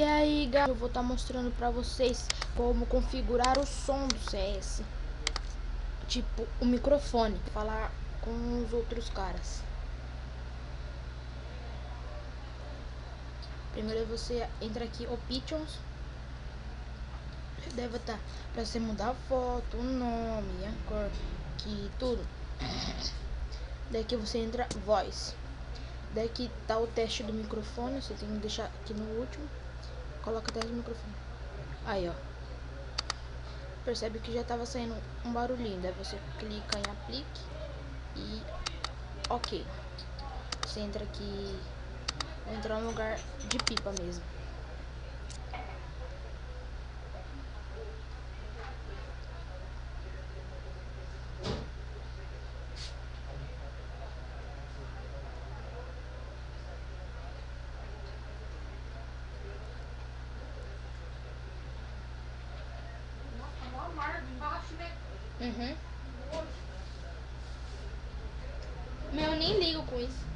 aí, galera, eu vou estar mostrando pra vocês como configurar o som do CS. Tipo, o microfone, falar com os outros caras. Primeiro você entra aqui, Options. Deve estar pra você mudar a foto, o nome, a cor, que tudo. Daqui você entra Voice. Daqui tá o teste do microfone, você tem que deixar aqui no último. Coloca o teste do microfone. Aí, ó. Percebe que já tava saindo um barulhinho. Daí você clica em aplique e ok. Você entra aqui. Vou entrar no lugar de pipa mesmo. Uhum. Mas eu nem ligo com isso.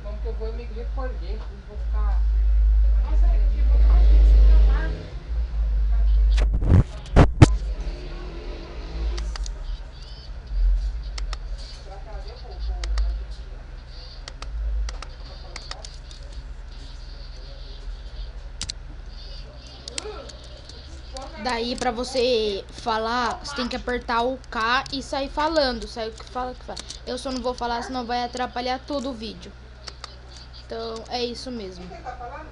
Como que eu vou emigrar por dentro? Não vou ficar. Daí pra você falar, você tem que apertar o K e sair falando. Sai o que fala, que fala. Eu só não vou falar, senão vai atrapalhar todo o vídeo. Então é isso mesmo. Quem tá falando?